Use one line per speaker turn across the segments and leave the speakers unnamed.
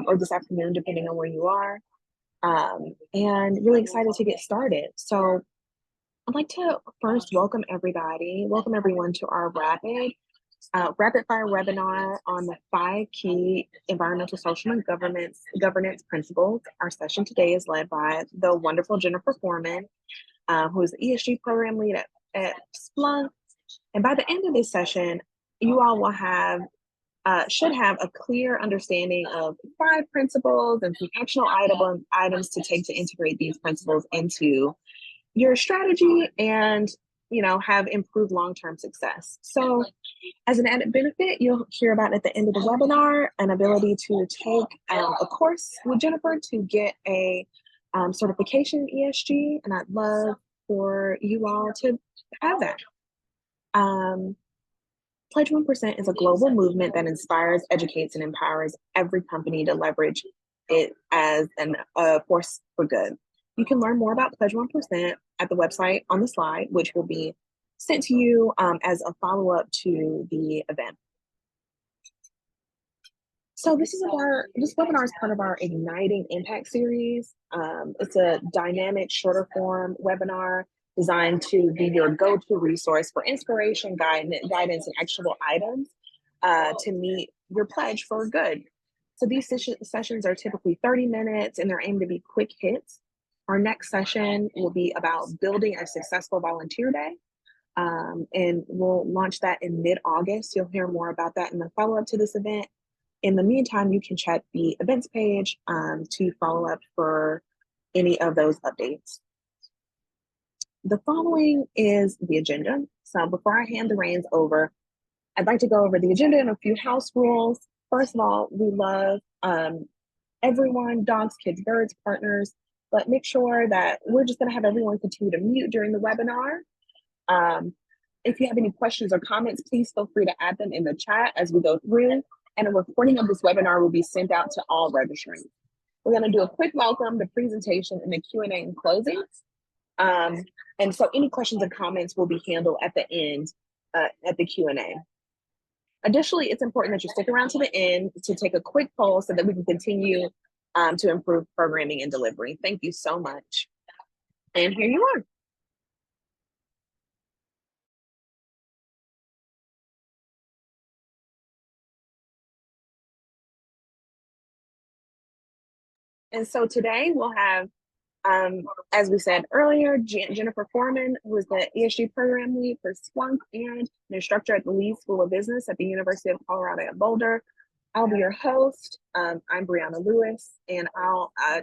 or this afternoon, depending on where you are. And really excited to get started. So I'd like to first welcome everyone to our rapid fire webinar on the 5 key environmental, social, and governance principles. Our session today is led by the wonderful Jennifer Foreman, who is the ESG program lead at Splunk. And by the end of this session, you all will should have a clear understanding of 5 principles and some actionable items to take to integrate these principles into your strategy and have improved long-term success. So as an added benefit, you'll hear about at the end of the webinar an ability to take a course with Jennifer to get a certification in ESG, and I'd love for you all to have that. Pledge 1% is a global movement that inspires, educates, and empowers every company to leverage it as a force for good. You can learn more about Pledge 1% at the website on the slide, which will be sent to you as a follow-up to the event. So this webinar is part of our Igniting Impact series. It's a dynamic, shorter form webinar designed to be your go-to resource for inspiration, guidance, and actionable items to meet your pledge for good. So these sessions are typically 30 minutes and they're aimed to be quick hits. Our next session will be about building a successful volunteer day. And we'll launch that in mid-August. You'll hear more about that in the follow-up to this event. In the meantime, you can check the events page to follow up for any of those updates. The following is the agenda. So before I hand the reins over, I'd like to go over the agenda and a few house rules. First of all, we love everyone, dogs, kids, birds, partners, but make sure that we're just going to have everyone continue to mute during the webinar. If you have any questions or comments, please feel free to add them in the chat as we go through, and a recording of this webinar will be sent out to all registrants. We're going to do a quick welcome, the presentation, and the Q&A in closing. And so any questions and comments will be handled at the end at the Q&A. Additionally, it's important that you stick around to the end to take a quick poll so that we can continue to improve programming and delivery. Thank you so much. And here you are. And so today we'll have, as we said earlier, Jennifer Foreman, who is the ESG program lead for Splunk and an instructor at the Lee School of Business at the University of Colorado at Boulder. I'll be your host. I'm Brianna Lewis, and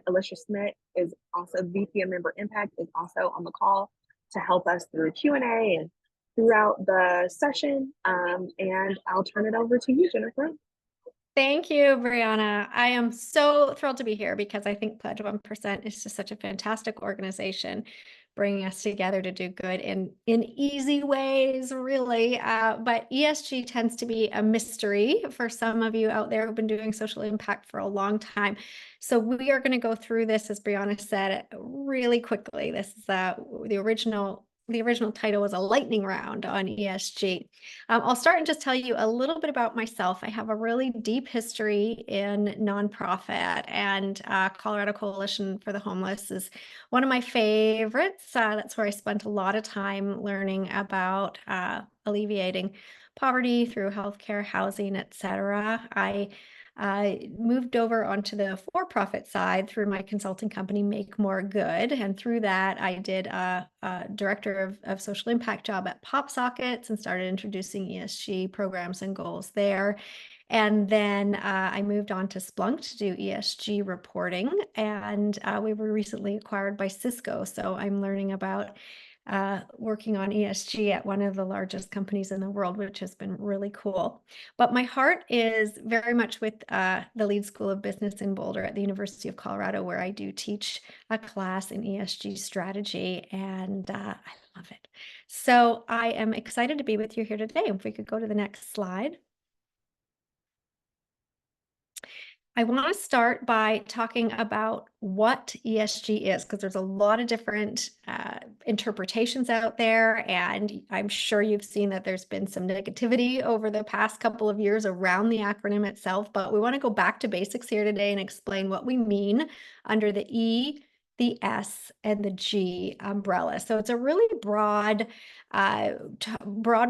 Alicia Smith is also VP of Member Impact, is also on the call to help us through Q&A and throughout the session. And I'll turn it over to you, Jennifer.
Thank you, Brianna. I am so thrilled to be here because I think Pledge 1% is just such a fantastic organization, bringing us together to do good in easy ways, really. But ESG tends to be a mystery for some of you out there who've been doing social impact for a long time. So we are going to go through this, as Brianna said, really quickly. This is the original title was a lightning round on ESG. I'll start and just tell you a little bit about myself. I have a really deep history in nonprofit, and Colorado Coalition for the Homeless is one of my favorites. That's where I spent a lot of time learning about alleviating poverty through healthcare, housing, etc. I moved over onto the for-profit side through my consulting company, Make More Good. And through that, I did a director of social impact job at PopSockets and started introducing ESG programs and goals there. And then I moved on to Splunk to do ESG reporting. And we were recently acquired by Cisco. So I'm learning about working on ESG at one of the largest companies in the world, which has been really cool. But my heart is very much with the Lead School of Business in Boulder at the University of Colorado, where I do teach a class in ESG strategy, and I love it. So I am excited to be with you here today. If we could go to the next slide. I want to start by talking about what ESG is, because there's a lot of different interpretations out there. And I'm sure you've seen that there's been some negativity over the past couple of years around the acronym itself. But we want to go back to basics here today and explain what we mean under the E, the S, and the G umbrella. So it's a really broad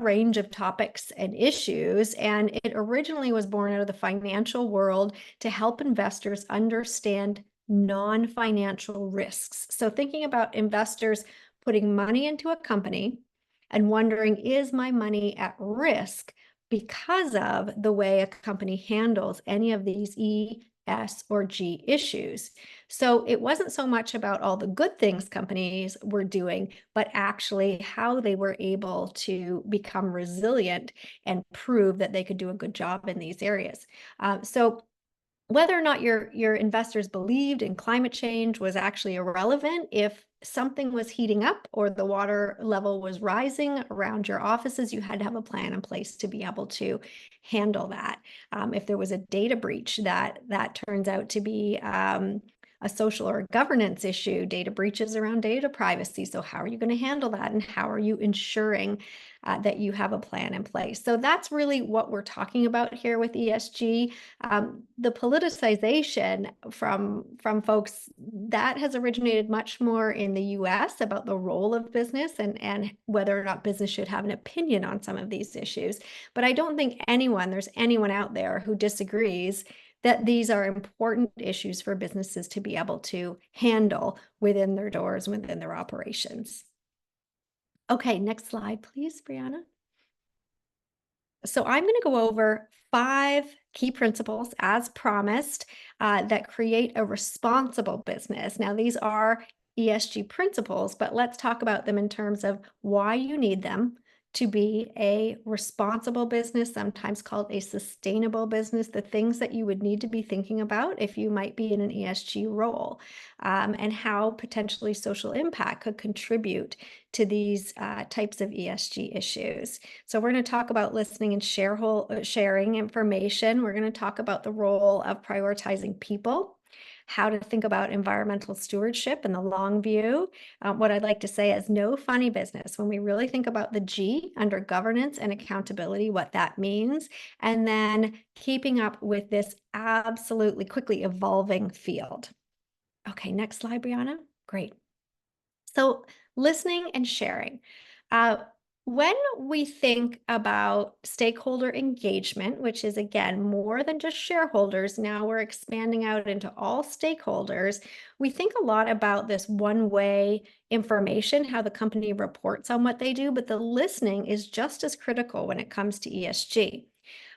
range of topics and issues. And it originally was born out of the financial world to help investors understand non-financial risks. So thinking about investors putting money into a company and wondering, is my money at risk because of the way a company handles any of these E, S, or G issues? So it wasn't so much about all the good things companies were doing, but actually how they were able to become resilient and prove that they could do a good job in these areas. So whether or not your investors believed in climate change was actually irrelevant. If something was heating up or the water level was rising around your offices, you had to have a plan in place to be able to handle that. If there was a data breach that turns out to be a social or a governance issue, data breaches around data privacy. So how are you going to handle that? And how are you ensuring that you have a plan in place? So that's really what we're talking about here with ESG. The politicization from folks that has originated much more in the US about the role of business and whether or not business should have an opinion on some of these issues. But I don't think there's anyone out there who disagrees that these are important issues for businesses to be able to handle within their doors, within their operations. Okay, next slide, please, Brianna. So I'm going to go over 5 key principles, as promised, that create a responsible business. Now, these are ESG principles, but let's talk about them in terms of why you need them to be a responsible business, sometimes called a sustainable business, the things that you would need to be thinking about if you might be in an ESG role, and how potentially social impact could contribute to these types of ESG issues. So we're going to talk about listening and sharing information. We're going to talk about the role of prioritizing people, how to think about environmental stewardship in the long view. What I'd like to say is no funny business when we really think about the G under governance and accountability, what that means, and then keeping up with this absolutely quickly evolving field. Okay, next slide, Brianna. Great. So listening and sharing. When we think about stakeholder engagement, which is again more than just shareholders, now we're expanding out into all stakeholders, we think a lot about this one-way information, how the company reports on what they do, but the listening is just as critical when it comes to ESG.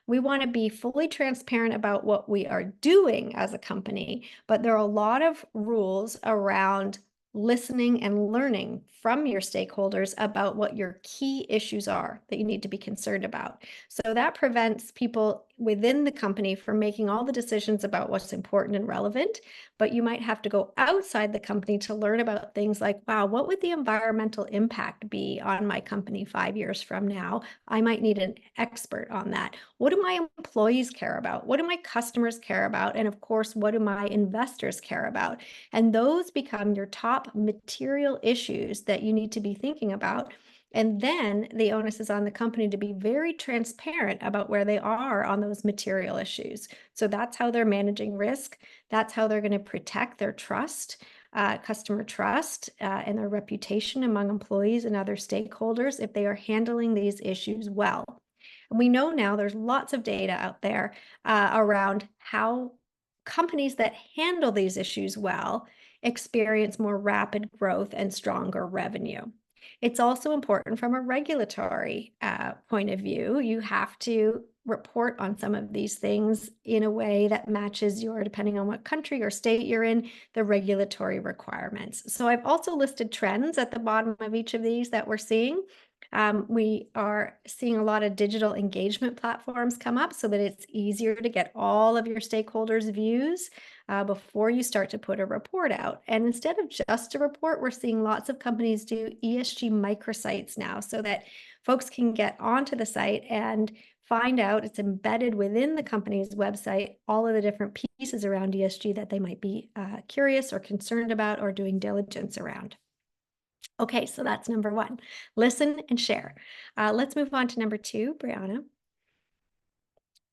We want to be fully transparent about what we are doing as a company, but there are a lot of rules around listening and learning from your stakeholders about what your key issues are that you need to be concerned about. So that prevents people within the company from making all the decisions about what's important and relevant, but you might have to go outside the company to learn about things like, wow, what would the environmental impact be on my company 5 years from now? I might need an expert on that. What do my employees care about? What do my customers care about? And of course, what do my investors care about? And those become your top material issues that you need to be thinking about. And then the onus is on the company to be very transparent about where they are on those material issues. So that's how they're managing risk. That's how they're going to protect their trust, customer trust, and their reputation among employees and other stakeholders if they are handling these issues well. And we know now there's lots of data out there around how companies that handle these issues well experience more rapid growth and stronger revenue. It's also important from a regulatory point of view. You have to report on some of these things in a way that matches depending on what country or state you're in, the regulatory requirements. So I've also listed trends at the bottom of each of these that we're seeing. We are seeing a lot of digital engagement platforms come up so that it's easier to get all of your stakeholders' views before you start to put a report out. And instead of just a report, we're seeing lots of companies do ESG microsites now so that folks can get onto the site and find out, it's embedded within the company's website, all of the different pieces around ESG that they might be curious or concerned about or doing diligence around. Okay, so that's number one. Listen and share. Let's move on to number two, Brianna.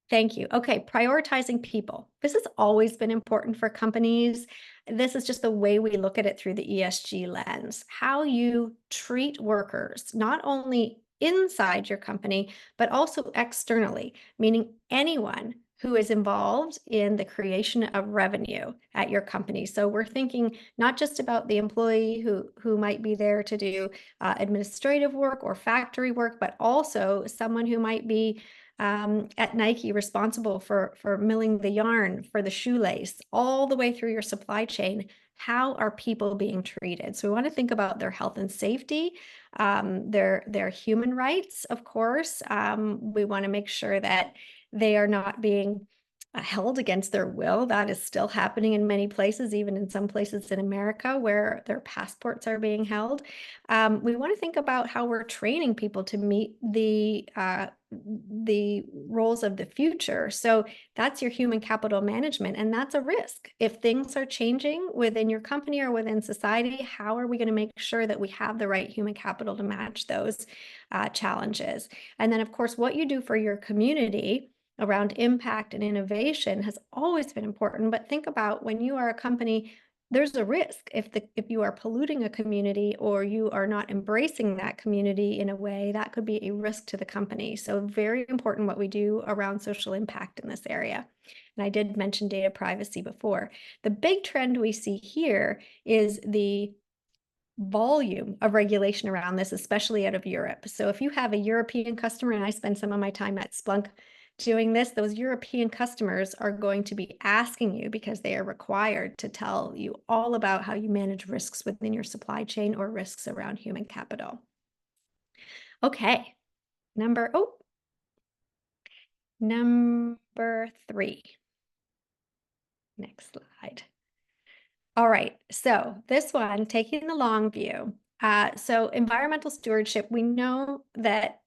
Thank you. Okay, prioritizing people. This has always been important for companies. This is just the way we look at it through the ESG lens. How you treat workers, not only inside your company, but also externally, meaning anyone who is involved in the creation of revenue at your company. So we're thinking not just about the employee who might be there to do administrative work or factory work, but also someone who might be at Nike responsible for milling the yarn for the shoelace all the way through your supply chain. How are people being treated? So we want to think about their health and safety, their human rights, of course. We want to make sure that they are not being held against their will. That is still happening in many places, even in some places in America where their passports are being held. We want to think about how we're training people to meet the roles of the future. So that's your human capital management, and that's a risk. If things are changing within your company or within society, how are we going to make sure that we have the right human capital to match those challenges? And then, of course, what you do for your community around impact and innovation has always been important. But think about when you are a company, there's a risk if you are polluting a community or you are not embracing that community in a way that could be a risk to the company. So very important what we do around social impact in this area. And I did mention data privacy before. The big trend we see here is the volume of regulation around this, especially out of Europe. So if you have a European customer, and I spend some of my time at Splunk doing this, those European customers are going to be asking you, because they are required to tell you all about how you manage risks within your supply chain or risks around human capital. Okay, number three. Next slide. All right, so this one, taking the long view. So environmental stewardship, we know that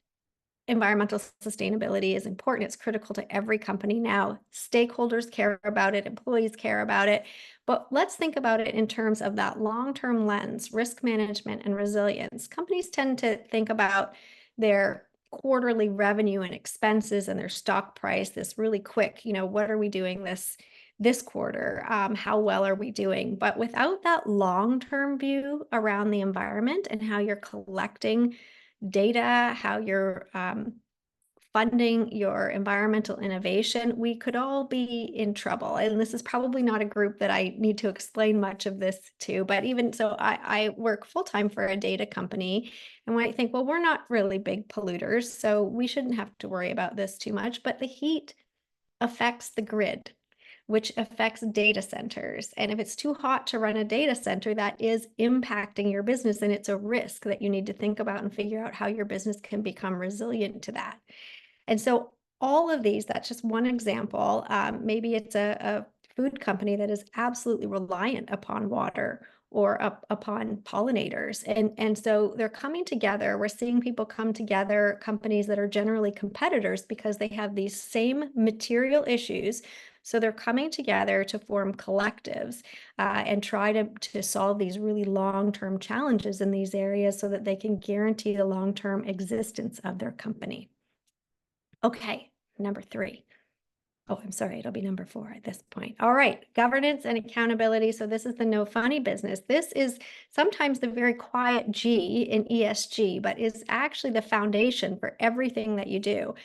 environmental sustainability is important. It's critical to every company now. Stakeholders care about it, employees care about it. But let's think about it in terms of that long-term lens, risk management and resilience. Companies tend to think about their quarterly revenue and expenses and their stock price, this really quick, what are we doing this quarter? How well are we doing? But without that long-term view around the environment and how you're collecting data, how you're funding your environmental innovation, we could all be in trouble. And this is probably not a group that I need to explain much of this to, but even so, I work full-time for a data company, and when I think, well, we're not really big polluters, so we shouldn't have to worry about this too much, but the heat affects the grid, which affects data centers. And if it's too hot to run a data center, that is impacting your business, and it's a risk that you need to think about and figure out how your business can become resilient to that. And so all of these, that's just one example. Maybe it's a food company that is absolutely reliant upon water or upon pollinators. And so they're coming together. We're seeing people come together, companies that are generally competitors, because they have these same material issues. So they're coming together to form collectives and try to solve these really long-term challenges in these areas so that they can guarantee the long-term existence of their company. Okay, number three. Oh, I'm sorry, it'll be number four at this point. All right, governance and accountability. So this is the no funny business. This is sometimes the very quiet G in ESG, but is actually the foundation for everything that you do.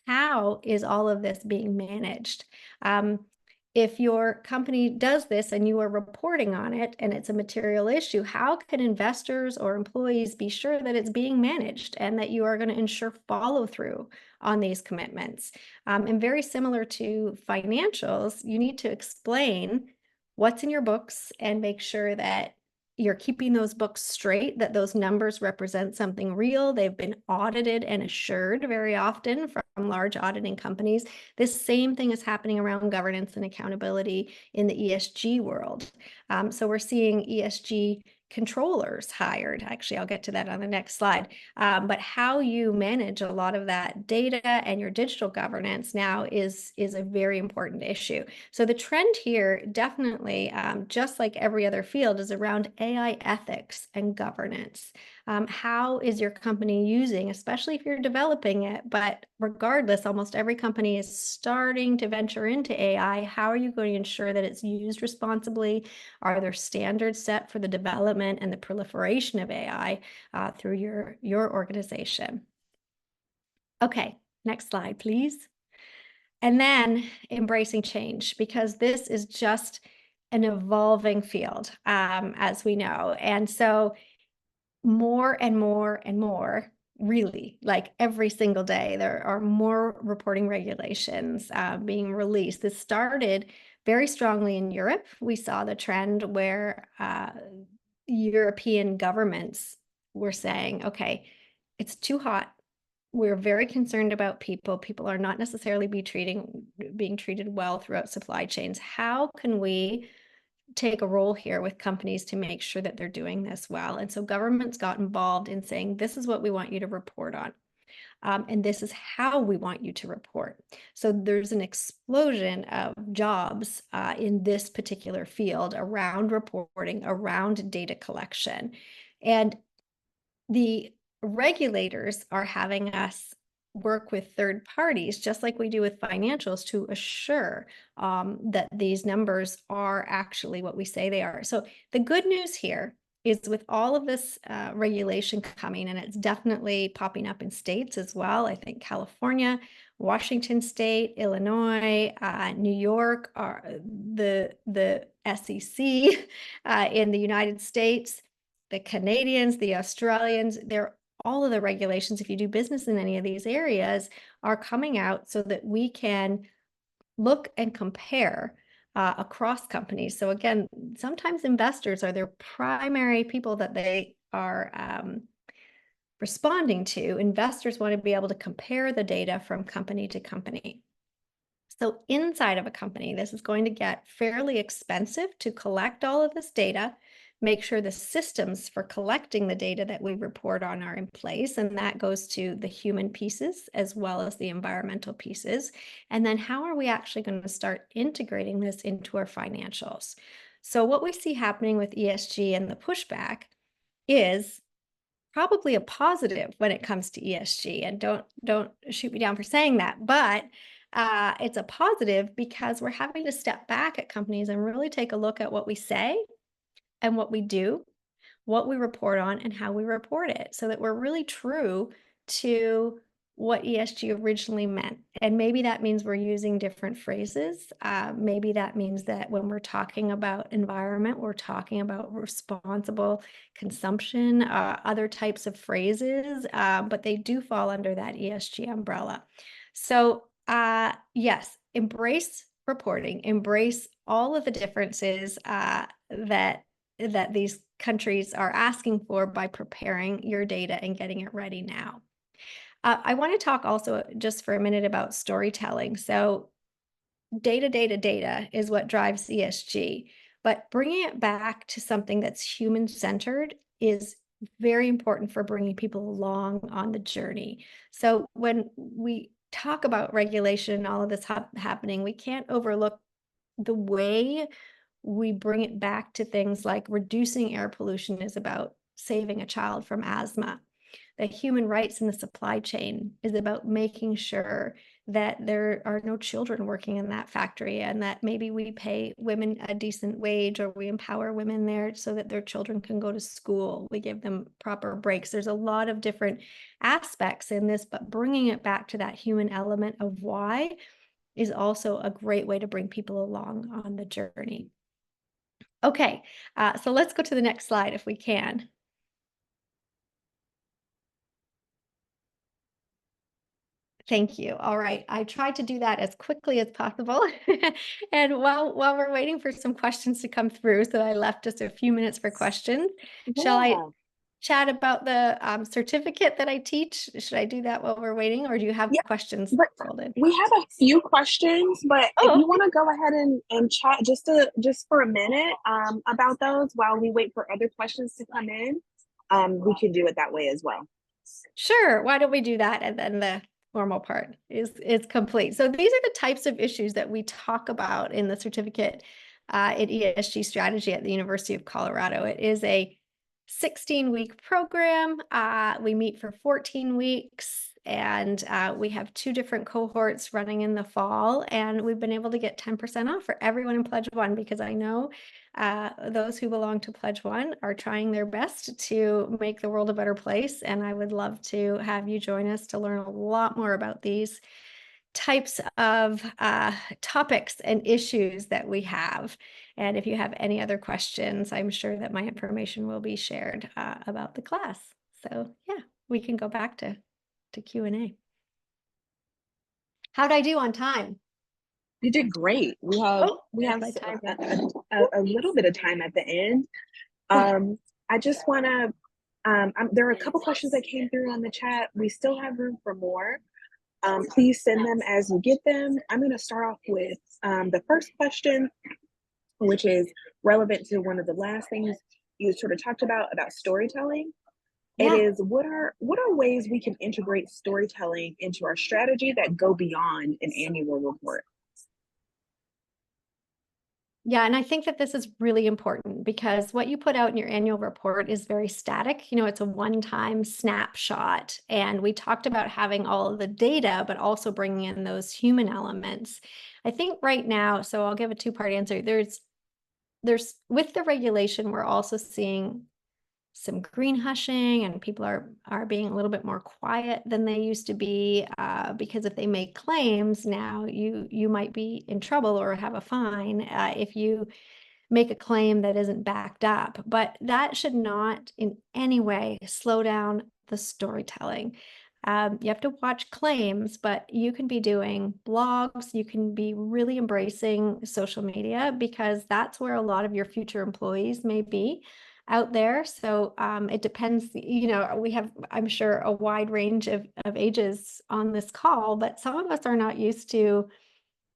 How is all of this being managed? If your company does this and you are reporting on it and it's a material issue, how can investors or employees be sure that it's being managed and that you are going to ensure follow through on these commitments? And very similar to financials, you need to explain what's in your books and make sure that you're keeping those books straight, that those numbers represent something real. They've been audited and assured very often from large auditing companies. This same thing is happening around governance and accountability in the ESG world. So we're seeing ESG controllers hired. Actually, I'll get to that on the next slide. But how you manage a lot of that data and your digital governance now is a very important issue. So the trend here definitely, just like every other field, is around AI ethics and governance. How is your company using, especially if you're developing it, but regardless, almost every company is starting to venture into AI. How are you going to ensure that it's used responsibly? Are there standards set for the development and the proliferation of AI through your organization? Okay, next slide, please. And then embracing change, because this is just an evolving field, as we know. And so more and more and more, really, like every single day, there are more reporting regulations being released. This started very strongly in Europe. We saw the trend where European governments were saying, okay, it's too hot. We're very concerned about people. People are not necessarily being treated well throughout supply chains. How can we take a role here with companies to make sure that they're doing this well? And so governments got involved in saying, this is what we want you to report on. And this is how we want you to report. So there's an explosion of jobs in this particular field around reporting, around data collection. And the regulators are having us work with third parties, just like we do with financials, to assure that these numbers are actually what we say they are. So the good news here is, with all of this regulation coming, and it's definitely popping up in states as well. I think California, Washington State, Illinois, New York are the SEC in the United States. The Canadians, the Australians, they're all of the regulations, if you do business in any of these areas, are coming out so that we can look and compare across companies. So again, sometimes investors are their primary people that they are responding to. Investors want to be able to compare the data from company to company. So inside of a company, this is going to get fairly expensive to collect all of this data, make sure the systems for collecting the data that we report on are in place. And that goes to the human pieces as well as the environmental pieces. And then how are we actually going to start integrating this into our financials? So what we see happening with ESG and the pushback is probably a positive when it comes to ESG. And don't shoot me down for saying that, but it's a positive because we're having to step back at companies and really take a look at what we say and what we do, what we report on, and how we report it, so that we're really true to what ESG originally meant. And maybe that means we're using different phrases. Maybe that means that when we're talking about environment, we're talking about responsible consumption, other types of phrases, but they do fall under that ESG umbrella. So yes, embrace reporting, embrace all of the differences that these countries are asking for by preparing your data and getting it ready now. I want to talk also just for a minute about storytelling. So data is what drives ESG, but bringing it back to something that's human-centered is very important for bringing people along on the journey. So when we talk about regulation and all of this happening, we can't overlook the way we bring it back to things like reducing air pollution is about saving a child from asthma. The human rights in the supply chain is about making sure that there are no children working in that factory, and that maybe we pay women a decent wage, or we empower women there so that their children can go to school. We give them proper breaks. There's a lot of different aspects in this, but bringing it back to that human element of why is also a great way to bring people along on the journey. Okay, so let's go to the next slide if we can. Thank you. All right. I tried to do that as quickly as possible. And while we're waiting for some questions to come through, so I left just a few minutes for questions. Shall I
Yeah.
chat about the certificate that I teach? Should I do that while we're waiting, or do you have
Yeah,
questions
but
folded?
we have a few questions, but if
Oh,
you want to go ahead and chat just for a minute about those while we wait for other questions to come in, we can do it that way as well.
sure. Why don't we do that? And then the formal part is complete. So these are the types of issues that we talk about in the certificate in ESG strategy at the University of Colorado. It is a 16-week program. We meet for 14 weeks, and we have 2 different cohorts running in the fall. And we've been able to get 10% off for everyone in Pledge 1, because I know those who belong to Pledge 1 are trying their best to make the world a better place. And I would love to have you join us to learn a lot more about these types of topics and issues that we have. And if you have any other questions, I'm sure that my information will be shared about the class. So yeah, we can go back to Q&A. How'd I do on time?
You did great. We have
Oh,
we
there's
have
my timer.
a little bit of time at the end.
Oh,
I just want to. There are a couple questions that came through on the chat. We still have room for more. Please send them as you get them. I'm going to start off with the first question, which is relevant to one of the last things you sort of talked about storytelling. It
yeah.
is what are ways we can integrate storytelling into our strategy that go beyond an annual report?
Yeah, and I think that this is really important, because what you put out in your annual report is very static. It's a one-time snapshot. And we talked about having all of the data, but also bringing in those human elements. I think right now, so I'll give a two-part answer. There's with the regulation, we're also seeing some green hushing, and people are being a little bit more quiet than they used to be, because if they make claims now, you might be in trouble or have a fine if you make a claim that isn't backed up. But that should not in any way slow down the storytelling. You have to watch claims, but you can be doing blogs. You can be really embracing social media, because that's where a lot of your future employees may be out there. So it depends. We have, I'm sure, a wide range of ages on this call, but some of us are not used to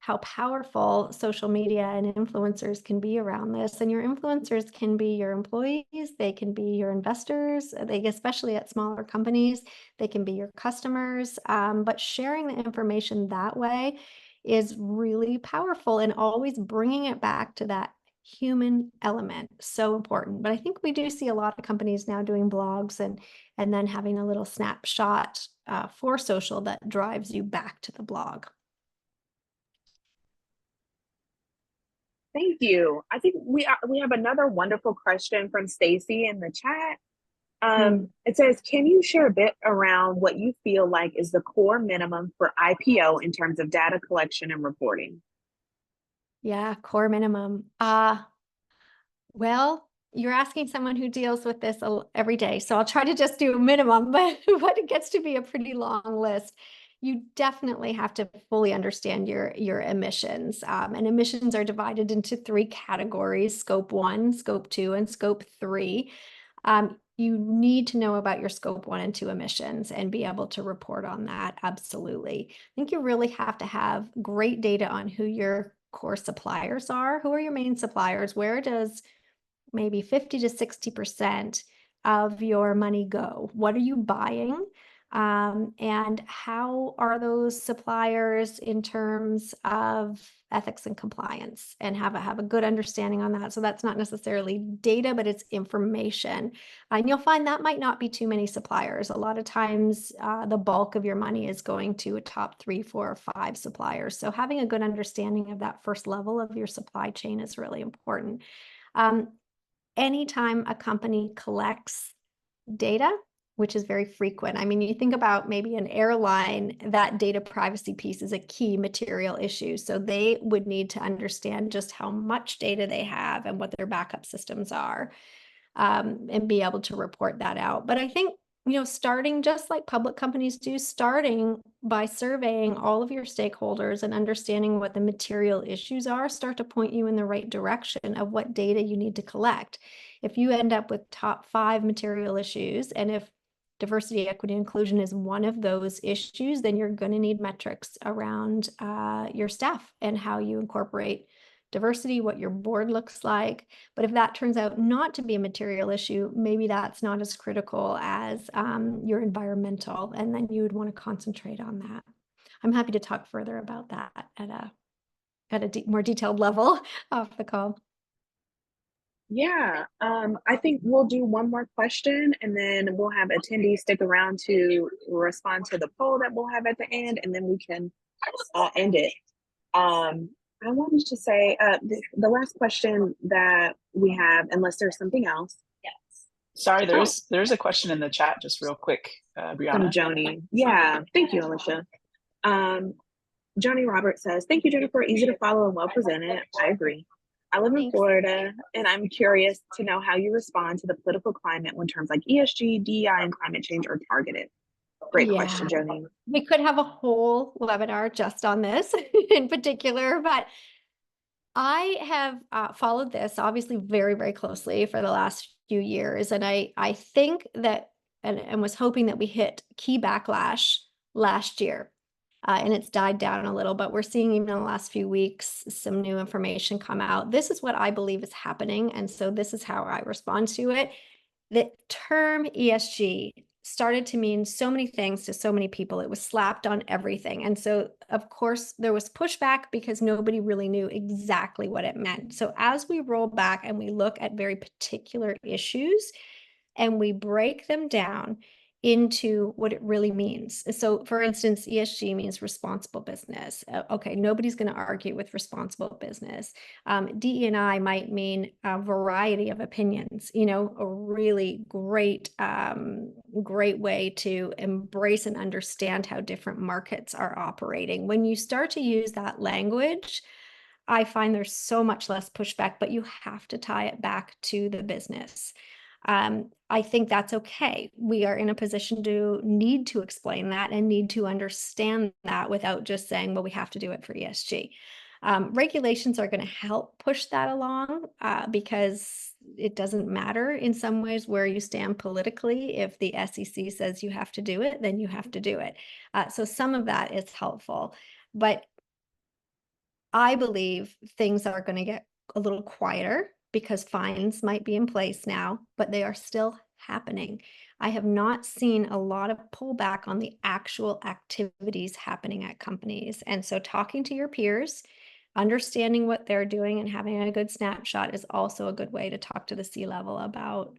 how powerful social media and influencers can be around this. And your influencers can be your employees, they can be your investors, they, especially at smaller companies, they can be your customers. But sharing the information that way is really powerful, and always bringing it back to that human element. So important. But I think we do see a lot of companies now doing blogs and then having a little snapshot for social that drives you back to the blog.
Thank you. I think we have another wonderful question from Stacy in the chat.
Hmm.
It says, can you share a bit around what you feel like is the core minimum for IPO in terms of data collection and reporting?
Yeah, core minimum. Well, you're asking someone who deals with this every day, so I'll try to just do a minimum, but it gets to be a pretty long list. You definitely have to fully understand your emissions, and emissions are divided into 3 categories: Scope 1, Scope 2, and Scope 3. You need to know about your Scope 1 and 2 emissions and be able to report on that. Absolutely. I think you really have to have great data on who your core suppliers are. Who are your main suppliers? Where does maybe 50 to 60% of your money go? What are you buying? And how are those suppliers in terms of ethics and compliance? And have a good understanding on that. So that's not necessarily data, but it's information. And you'll find that might not be too many suppliers. A lot of times, the bulk of your money is going to a top 3, 4, or 5 suppliers. So having a good understanding of that first level of your supply chain is really important. Um, Anytime a company collects data, which is very frequent. I mean, you think about maybe an airline, that data privacy piece is a key material issue. So they would need to understand just how much data they have and what their backup systems are, and be able to report that out. But I think starting just like public companies do, starting by surveying all of your stakeholders and understanding what the material issues are, start to point you in the right direction of what data you need to collect. If you end up with top 5 material issues, and if diversity, equity, inclusion is one of those issues, then you're going to need metrics around your staff and how you incorporate diversity, what your board looks like. But if that turns out not to be a material issue, maybe that's not as critical as your environmental, and then you would want to concentrate on that. I'm happy to talk further about that at a more detailed level off the call.
Yeah, I think we'll do one more question and then we'll have attendees stick around to respond to the poll that we'll have at the end, and then we can end it. I wanted to say the last question that we have, unless there's something else.
Sorry, there's a question in the chat, just real quick,
From
Brianna.
Joni. Yeah, thank you, Alicia. Johnny Roberts says, thank you, Jennifer. Easy to follow and well presented. I agree. I live in
Thanks.
Florida, and I'm curious to know how you respond to the political climate when terms like ESG, DEI, and climate change are targeted. Great question, Joni.
We could have a whole webinar just on this in particular, but I have followed this obviously very, very closely for the last few years. And I think that, and was hoping that we hit key backlash last year. And it's died down a little, but we're seeing even in the last few weeks, some new information come out. This is what I believe is happening. And so this is how I respond to it. The term ESG started to mean so many things to so many people. It was slapped on everything. And so, of course, there was pushback because nobody really knew exactly what it meant. So as we roll back and we look at very particular issues and we break them down into what it really means. So for instance, ESG means responsible business. Okay, nobody's going to argue with responsible business. DE&I might mean a variety of opinions, a really great way to embrace and understand how different markets are operating. When you start to use that language, I find there's so much less pushback, but you have to tie it back to the business. I think that's okay. We are in a position to need to explain that and need to understand that without just saying, well, we have to do it for ESG. Regulations are going to help push that along because it doesn't matter in some ways where you stand politically. If the SEC says you have to do it, then you have to do it. So some of that is helpful. But I believe things are going to get a little quieter because fines might be in place now, but they are still happening. I have not seen a lot of pullback on the actual activities happening at companies. And so talking to your peers, understanding what they're doing and having a good snapshot is also a good way to talk to the C-level about,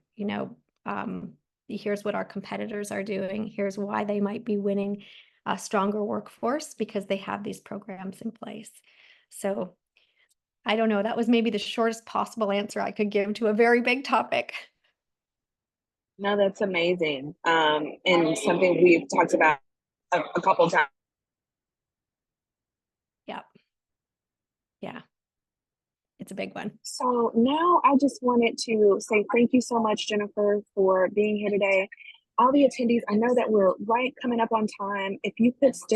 here's what our competitors are doing. Here's why they might be winning a stronger workforce because they have these programs in place. So I don't know, that was maybe the shortest possible answer I could give to a very big topic.
No, that's amazing. And something we've talked about a couple times.
Yeah. It's a big one.
So now I just wanted to say thank you so much, Jennifer, for being here today. All the attendees, I know that we're coming up on time. If you could stick